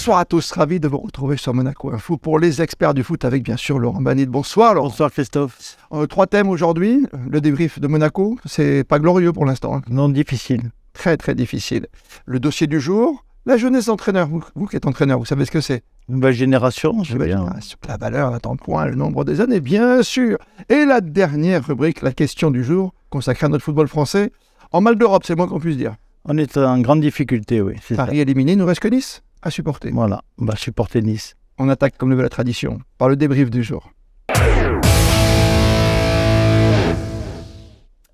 Bonsoir à tous, ravi de vous retrouver sur Monaco Info pour les experts du foot avec bien sûr Laurent Banide. Bonsoir Laurent. Bonsoir Christophe. 3 thèmes aujourd'hui, le débrief de Monaco, c'est pas glorieux pour l'instant. Non, difficile. Très très difficile. Le dossier du jour, la jeunesse d'entraîneur. Vous qui êtes entraîneur, vous savez ce que c'est? Nouvelle génération, Nouvelle génération. La valeur, la temps de point, le nombre des années, bien sûr. Et la dernière rubrique, la question du jour, consacrée à notre football français. En mal d'Europe, c'est le moins qu'on puisse dire. On est en grande difficulté, oui. Paris éliminé, il nous reste que Nice à supporter. Voilà, on va supporter Nice. On attaque comme le veut la tradition, par le débrief du jour.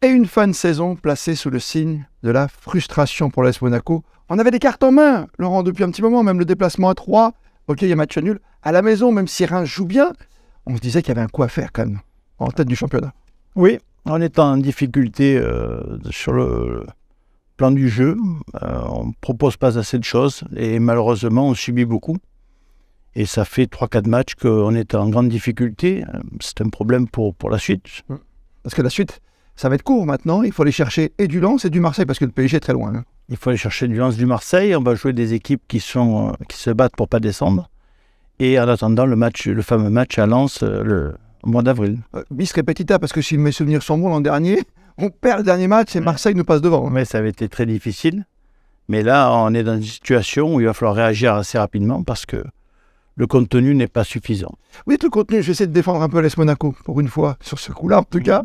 Et une fin de saison placée sous le signe de la frustration pour l'AS Monaco. On avait des cartes en main, Laurent, depuis un petit moment, même le déplacement à 3. Ok, il y a match nul. À la maison, même si Reims joue bien, on se disait qu'il y avait un coup à faire quand même, en tête du championnat. Oui, on est en difficulté sur le plan du jeu. On ne propose pas assez de choses et malheureusement, on subit beaucoup. Et ça fait 3-4 matchs qu'on est en grande difficulté. C'est un problème pour la suite. Parce que la suite, ça va être court maintenant. Il faut aller chercher et du Lens et du Marseille parce que le PSG est très loin. Il faut aller chercher du Lens, du Marseille. On va jouer des équipes qui se battent pour ne pas descendre. Et en attendant, le fameux match à Lens au mois d'avril. Bis repetita, parce que si mes souvenirs sont bons l'an dernier, on perd le dernier match et Marseille nous passe devant. Mais ça avait été très difficile. Mais là, on est dans une situation où il va falloir réagir assez rapidement parce que le contenu n'est pas suffisant. Oui, le contenu, j'essaie de défendre un peu l'AS Monaco, pour une fois, sur ce coup-là en tout cas,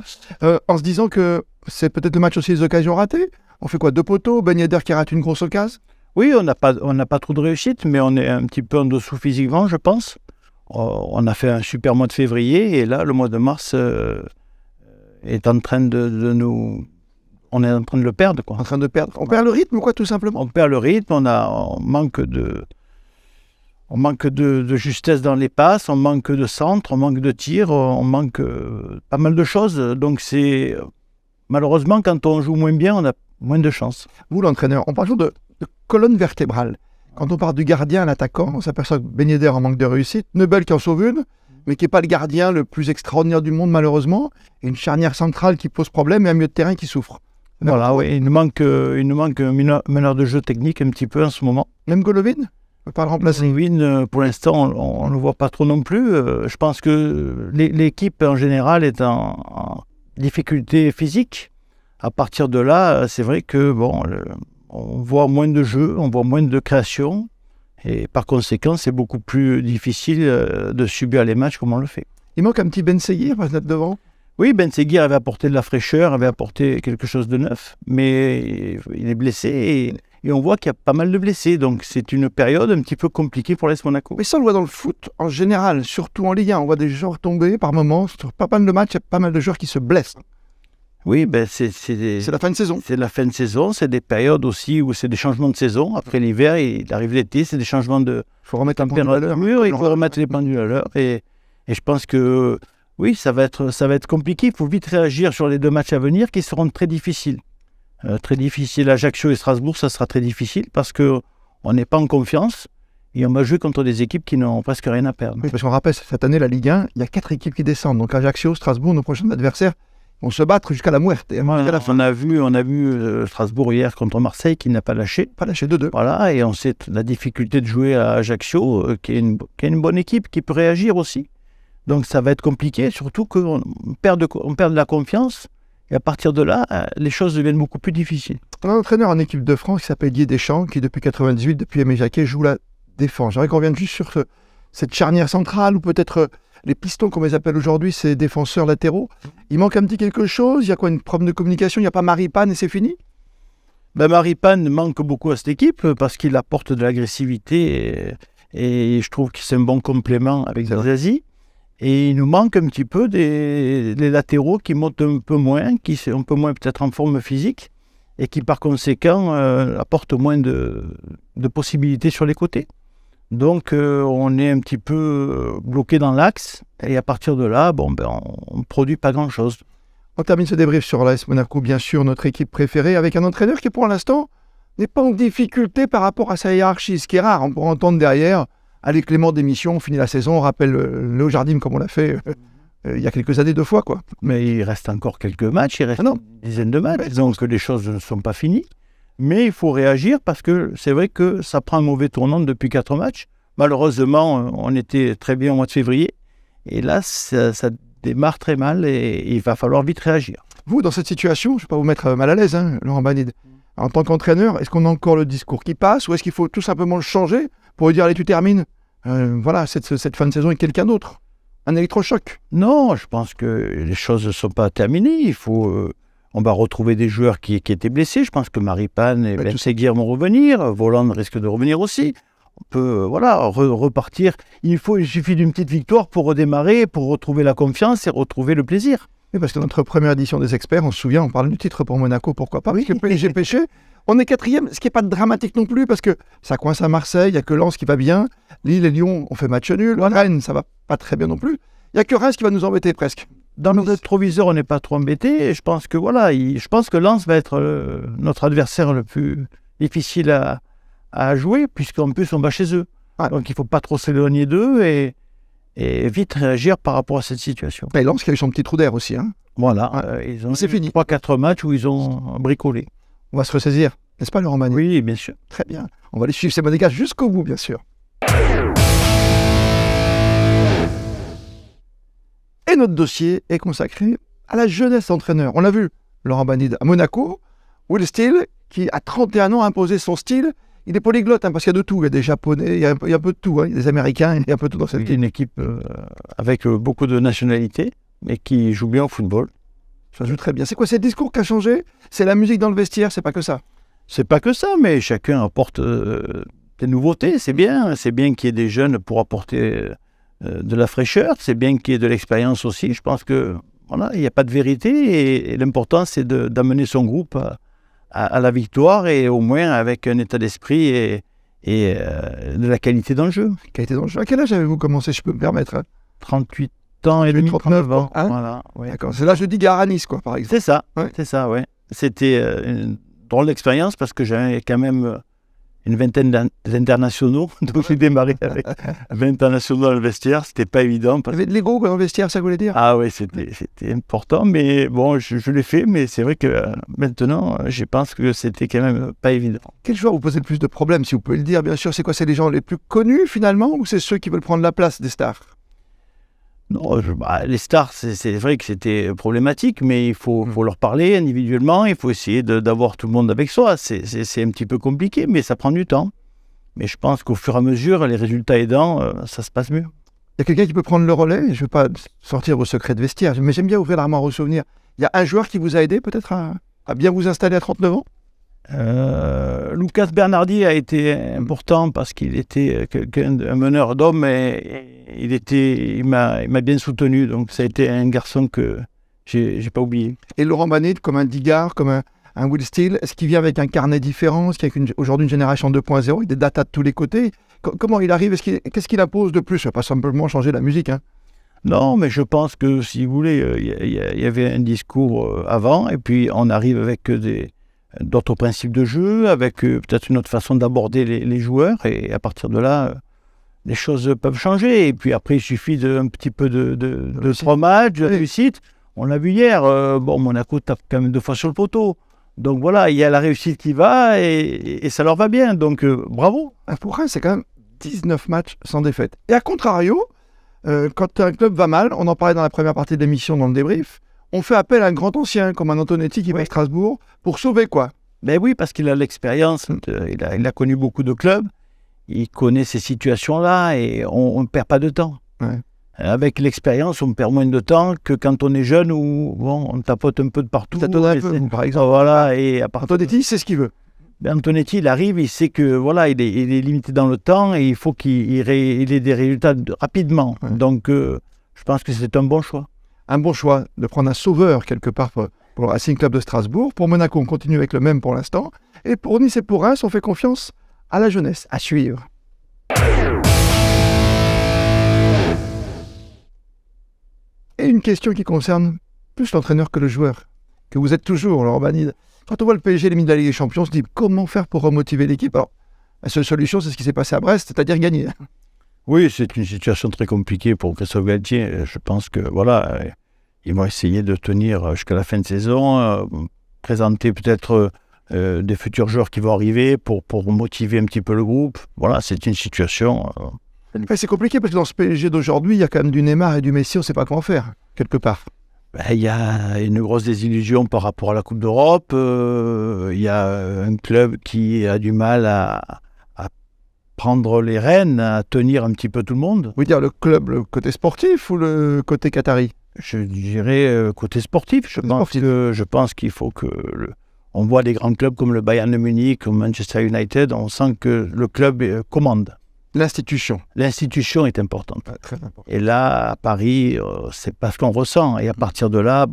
en se disant que c'est peut-être le match aussi des occasions ratées. On fait quoi, 2 poteaux, Ben Yedder qui rate une grosse occasion? Oui, on n'a pas trop de réussite, mais on est un petit peu en dessous physiquement, je pense. On a fait un super mois de février, et là, le mois de mars est en train de nous... On est en train de le perdre, quoi. En train de perdre. On perd le rythme, quoi, tout simplement? On perd le rythme, on manque de justesse dans les passes, on manque de centre, on manque de tir, on manque pas mal de choses. Donc c'est... Malheureusement, quand on joue moins bien, on a moins de chance. Vous, l'entraîneur, on parle toujours de colonne vertébrale. Quand on parle du gardien à l'attaquant, on s'aperçoit que Ben Yedder en manque de réussite, Neubel qui en sauve une, mais qui n'est pas le gardien le plus extraordinaire du monde, malheureusement, et une charnière centrale qui pose problème et un milieu de terrain qui souffre. Voilà, oui, il nous manque un meneur de jeu technique un petit peu en ce moment. Même Golovin ne peut pas le remplacer. Golovin, pour l'instant, on ne le voit pas trop non plus. Je pense que l'équipe en général est en difficulté physique. À partir de là, c'est vrai que on voit moins de jeux, on voit moins de création. Et par conséquent, c'est beaucoup plus difficile de subir les matchs comme on le fait. Il manque un petit Ben Seguir pour se mettre devant. Oui, Ben Seguir avait apporté de la fraîcheur, avait apporté quelque chose de neuf, mais il est blessé et on voit qu'il y a pas mal de blessés. Donc c'est une période un petit peu compliquée pour l'AS Monaco. Mais ça, on le voit dans le foot en général, surtout en Ligue 1. On voit des joueurs tomber par moments. Sur pas mal de matchs, il y a pas mal de joueurs qui se blessent. Oui, c'est la fin de saison. C'est la fin de saison, c'est des périodes aussi où c'est des changements de saison. Après l'hiver, il arrive l'été, c'est des changements de... Il faut remettre un pendule à l'heure. Oui, il faut remettre les pendules à l'heure. Et je pense que oui, ça va être compliqué. Il faut vite réagir sur les 2 matchs à venir qui seront très difficiles. Très difficiles. Ajaccio et Strasbourg, ça sera très difficile parce qu'on n'est pas en confiance et on va jouer contre des équipes qui n'ont presque rien à perdre. Oui, parce qu'on rappelle, cette année, la Ligue 1, il y a 4 équipes qui descendent. Donc Ajaccio, Strasbourg, nos prochains adversaires vont se battre jusqu'à la muerte. On a vu Strasbourg hier contre Marseille qui n'a pas lâché. Pas lâché 2-2. Voilà, et on sait la difficulté de jouer à Ajaccio, qui est une bonne équipe, qui peut réagir aussi. Donc ça va être compliqué, surtout qu'on perd de la confiance. Et à partir de là, les choses deviennent beaucoup plus difficiles. On a un entraîneur en équipe de France qui s'appelle Didier Deschamps, qui depuis 98, depuis Aimé Jacquet, joue la défense. J'aimerais qu'on revienne juste sur cette charnière centrale, ou peut-être les pistons, comme on les appelle aujourd'hui, ces défenseurs latéraux. Il manque un petit quelque chose? Il y a quoi, une problème de communication? Il n'y a pas Maripane et c'est fini? Maripane manque beaucoup à cette équipe parce qu'il apporte de l'agressivité et je trouve que c'est un bon complément avec Zazie. Et il nous manque un petit peu des latéraux qui montent un peu moins, qui sont un peu moins peut-être en forme physique et qui par conséquent apportent moins de possibilités sur les côtés. Donc on est un petit peu bloqué dans l'axe et à partir de là, on ne produit pas grand-chose. On termine ce débrief sur l'AS Monaco, bien sûr, notre équipe préférée, avec un entraîneur qui pour l'instant n'est pas en difficulté par rapport à sa hiérarchie, ce qui est rare. On pourra entendre derrière... Allez, Clément, démission, on finit la saison, on rappelle Léo Jardim comme on l'a fait il y a quelques années 2 fois, quoi. Mais il reste encore quelques matchs, il reste une dizaine de matchs, donc les choses ne sont pas finies. Mais il faut réagir parce que c'est vrai que ça prend un mauvais tournant depuis 4 matchs. Malheureusement, on était très bien au mois de février. Et là, ça démarre très mal et il va falloir vite réagir. Vous, dans cette situation, je ne vais pas vous mettre mal à l'aise, hein, Laurent Banide. En tant qu'entraîneur, est-ce qu'on a encore le discours qui passe ou est-ce qu'il faut tout simplement le changer pour lui dire allez, tu termines voilà, cette fin de saison avec quelqu'un d'autre? Un électrochoc? Non, je pense que les choses ne sont pas terminées. On va retrouver des joueurs qui étaient blessés. Je pense que Maripane et Ben Seguir vont revenir. Voland risque de revenir aussi. On peut repartir. Il suffit d'une petite victoire pour redémarrer, pour retrouver la confiance et retrouver le plaisir. Oui, parce que notre première édition des experts, on se souvient, on parle du titre pour Monaco, pourquoi pas? Oui, le PSG pêché. On est 4e, ce qui n'est pas dramatique non plus, parce que ça coince à Marseille, il n'y a que Lens qui va bien. Lille et Lyon, on fait match nul. Rennes, ça va pas très bien non plus. Il n'y a que Reims qui va nous embêter presque. Dans notre rétroviseur, on n'est pas trop embêté. Et je pense que Lens va être notre adversaire le plus difficile à jouer, puisqu'en plus, on va chez eux. Ouais. Donc, il ne faut pas trop s'éloigner d'eux et vite réagir par rapport à cette situation. Et Lens qui a eu son petit trou d'air aussi. Hein. Voilà, c'est fini. 3-4 matchs où ils ont bricolé. On va se ressaisir, n'est-ce pas, Laurent Banide? Oui, bien sûr. Très bien. On va aller suivre ces Monégasques jusqu'au bout, bien sûr. Et notre dossier est consacré à la jeunesse entraîneur. On l'a vu, Laurent Banide à Monaco, Will Steele, qui à 31 ans a imposé son style. Il est polyglotte, hein, parce qu'il y a de tout. Il y a des Japonais, il y a un peu de tout. Hein. Il y a des Américains, il y a un peu de tout dans cette équipe. Une équipe avec beaucoup de nationalités, mais qui joue bien au football. Ça joue très bien. C'est quoi, c'est le discours qui a changé? C'est la musique dans le vestiaire, c'est pas que ça? C'est pas que ça, mais chacun apporte des nouveautés. C'est bien qu'il y ait des jeunes pour apporter de la fraîcheur. C'est bien qu'il y ait de l'expérience aussi. Je pense que voilà, il n'y a pas de vérité et l'important c'est d'amener son groupe à la victoire et au moins avec un état d'esprit et de la qualité dans le jeu. Qualité dans le jeu. À quel âge avez-vous commencé, je peux me permettre? 38 ans et demi, 39 ans. Hein, voilà, ouais. D'accord. C'est l'âge de Digard à Nice, quoi, par exemple. C'est ça, ouais. C'était une drôle d'expérience parce que j'avais quand même une vingtaine d'internationaux. Donc j'ai démarré avec 20 internationaux dans le vestiaire. C'était pas évident. Il y avait de l'ego dans le vestiaire, ça voulait dire? Ah oui, c'était important. Mais bon, je l'ai fait. Mais c'est vrai que maintenant, je pense que c'était quand même pas évident. Quel joueur vous posez le plus de problèmes, si vous pouvez le dire, bien sûr? C'est quoi? C'est les gens les plus connus, finalement? Ou c'est ceux qui veulent prendre la place des stars? Non, les stars, c'est vrai que c'était problématique, mais il faut leur parler individuellement, il faut essayer d'avoir tout le monde avec soi. C'est un petit peu compliqué, mais ça prend du temps. Mais je pense qu'au fur et à mesure, les résultats aidant, ça se passe mieux. Il y a quelqu'un qui peut prendre le relais? Je ne veux pas sortir vos secrets de vestiaire, mais j'aime bien ouvrir l'armoire aux souvenirs. Il y a un joueur qui vous a aidé peut-être à bien vous installer à 39 ans? Lucas Bernardi a été important parce qu'il était un meneur d'hommes et il m'a bien soutenu, donc ça a été un garçon que j'ai pas oublié. Et Laurent Banide, comme un Digard, comme un Will Steele, est-ce qu'il vient avec un carnet différent? Est-ce qu'il y a aujourd'hui une génération 2.0 avec des datas de tous les côtés? Comment il arrive? Qu'est-ce qu'il impose de plus? Il ne va pas simplement changer la musique, hein. Non, mais je pense que si vous voulez, il y avait un discours avant et puis on arrive avec d'autres principes de jeu, avec peut-être une autre façon d'aborder les joueurs, et à partir de là, les choses peuvent changer. Et puis après, il suffit d'un petit peu de fromage, de réussite. On l'a vu hier, Monaco tape quand même 2 fois sur le poteau. Donc voilà, il y a la réussite qui va et ça leur va bien. Donc bravo. Pour Reims, c'est quand même 19 matchs sans défaite. Et à contrario, quand un club va mal, on en parlait dans la première partie de l'émission, dans le débrief, on fait appel à un grand ancien comme un Antonetti qui va à Strasbourg pour sauver quoi? Ben oui, parce qu'il a l'expérience, il a connu beaucoup de clubs, il connaît ces situations-là et on ne perd pas de temps. Ouais. Avec l'expérience, on perd moins de temps que quand on est jeune où on tapote un peu de partout. Un peu, par exemple. Voilà, et à part Antonetti, c'est ce qu'il veut. Ben Antonetti, il arrive, il sait que voilà, il est limité dans le temps et il faut qu'il ait des résultats rapidement. Ouais. Donc, je pense que c'est un bon choix. Un bon choix de prendre un sauveur quelque part pour le Racing Club de Strasbourg. Pour Monaco, on continue avec le même pour l'instant. Et pour Nice et pour Reims, on fait confiance à la jeunesse. À suivre. Et une question qui concerne plus l'entraîneur que le joueur, que vous êtes toujours, Laurent Banide. Quand on voit le PSG éliminer la Ligue des Champions, on se dit comment faire pour remotiver l'équipe? Alors, la seule solution, c'est ce qui s'est passé à Brest, c'est-à-dire gagner. Oui, c'est une situation très compliquée pour Christophe Galtier. Je pense que voilà, ils vont essayer de tenir jusqu'à la fin de saison, présenter peut-être des futurs joueurs qui vont arriver pour motiver un petit peu le groupe. Voilà, c'est une situation... C'est compliqué parce que dans ce PSG d'aujourd'hui, il y a quand même du Neymar et du Messi, on ne sait pas comment faire, quelque part. Il y a une grosse désillusion par rapport à la Coupe d'Europe. Il y a un club qui a du mal à prendre les rênes, à tenir un petit peu tout le monde. Vous voulez dire le club, le côté sportif ou le côté qatari? Je dirais côté sportif. Je pense qu'il faut que... On voit des grands clubs comme le Bayern de Munich, comme Manchester United, on sent que le club commande. L'institution. L'institution est importante. Ah, très important. Et là, à Paris, c'est pas ce qu'on ressent. Et à partir de là,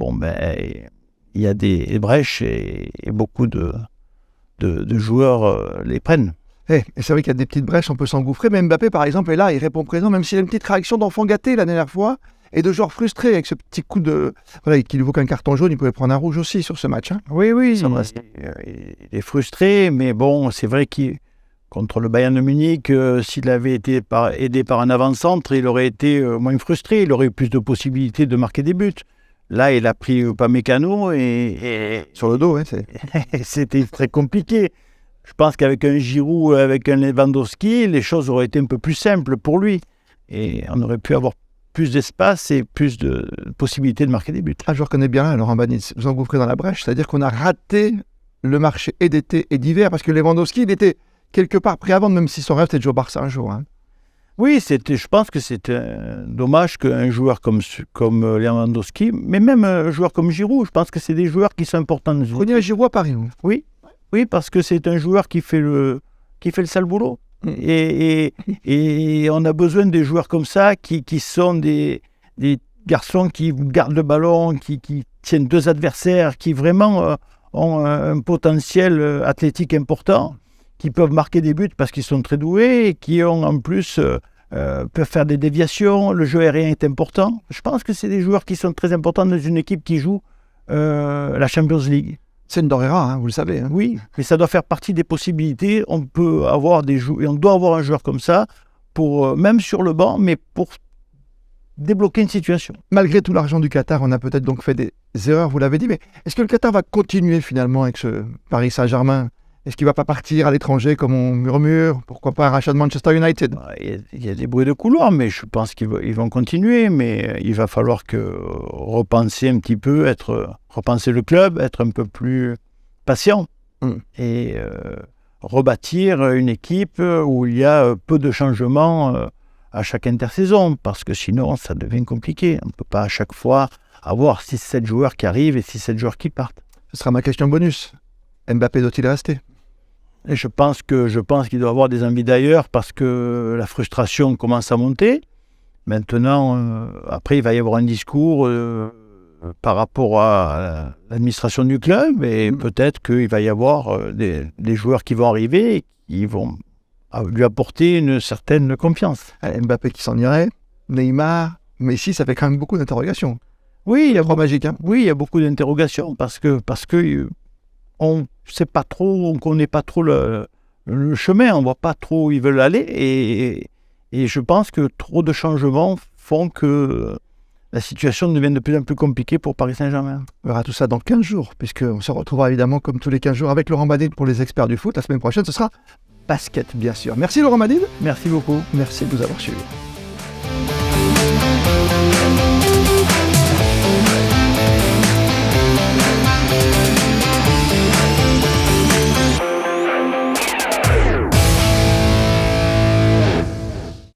il y a des brèches et beaucoup de joueurs les prennent. Et c'est vrai qu'il y a des petites brèches, on peut s'engouffrer. Mais Mbappé, par exemple, est là, il répond présent, même s'il a une petite réaction d'enfant gâté la dernière fois, et de joueur frustré avec ce petit coup de... Voilà, qu'il évoque un carton jaune, il pouvait prendre un rouge aussi sur ce match. Hein. Oui, il est frustré, mais bon, c'est vrai qu'il... Contre le Bayern de Munich, s'il avait été aidé par un avant-centre, il aurait été moins frustré, il aurait eu plus de possibilités de marquer des buts. Là, il a pris Upamecano et sur le dos, c'était très compliqué. Je pense qu'avec un Giroud, avec un Lewandowski, les choses auraient été un peu plus simples pour lui. Et on aurait pu avoir plus d'espace et plus de possibilités de marquer des buts. Ah, je reconnais bien là, Laurent Banitz, vous engouffrez dans la brèche, c'est-à-dire qu'on a raté le marché et d'été et d'hiver, parce que Lewandowski, il était... quelque part pris avant, même si son rêve c'était de jouer au Barça un jour. Hein. Oui, je pense que c'était dommage qu'un joueur comme Lewandowski, mais même un joueur comme Giroud, je pense que c'est des joueurs qui sont importants. Vous connaissez Giroud à Paris, vous? Oui, parce que c'est un joueur qui fait le sale boulot. Et on a besoin des joueurs comme ça qui sont des garçons qui gardent le ballon, qui tiennent deux adversaires, qui vraiment ont un potentiel athlétique important, qui peuvent marquer des buts parce qu'ils sont très doués et qui ont en plus peuvent faire des déviations. Le jeu aérien est important. Je pense que c'est des joueurs qui sont très importants dans une équipe qui joue la Champions League. C'est une denrée rare, hein, vous le savez. Hein. Oui, mais ça doit faire partie des possibilités. On peut avoir on doit avoir un joueur comme ça, pour même sur le banc, mais pour débloquer une situation. Malgré tout l'argent du Qatar, on a peut-être donc fait des erreurs, vous l'avez dit, mais est-ce que le Qatar va continuer finalement avec ce Paris Saint-Germain ? Est-ce qu'il ne va pas partir à l'étranger comme on murmure? Pourquoi pas un rachat de Manchester United? Il y a des bruits de couloir, mais je pense qu'ils vont continuer. Mais il va falloir repenser un petit peu, repenser le club, être un peu plus patient et rebâtir une équipe où il y a peu de changements à chaque intersaison, parce que sinon ça devient compliqué. On ne peut pas à chaque fois avoir 6-7 joueurs qui arrivent et 6-7 joueurs qui partent. Ce sera ma question bonus. Mbappé doit-il rester? Et je pense qu'il doit avoir des envies d'ailleurs parce que la frustration commence à monter. Maintenant, après, il va y avoir un discours par rapport à l'administration du club et peut-être qu'il va y avoir des joueurs qui vont arriver et qui vont lui apporter une certaine confiance. Mbappé qui s'en irait, Neymar, Messi, ça fait quand même beaucoup d'interrogations. Oui, il y a trop magique. Hein. Oui, il y a beaucoup d'interrogations parce que on sait pas trop, on connaît pas trop le chemin, on voit pas trop où ils veulent aller et je pense que trop de changements font que la situation devient de plus en plus compliquée pour Paris Saint-Germain. On verra tout ça dans 15 jours, puisqu'on se retrouvera évidemment comme tous les 15 jours avec Laurent Banitz pour les experts du foot. La semaine prochaine, ce sera basket, bien sûr. Merci Laurent Banitz. Merci beaucoup. Merci de nous avoir suivis.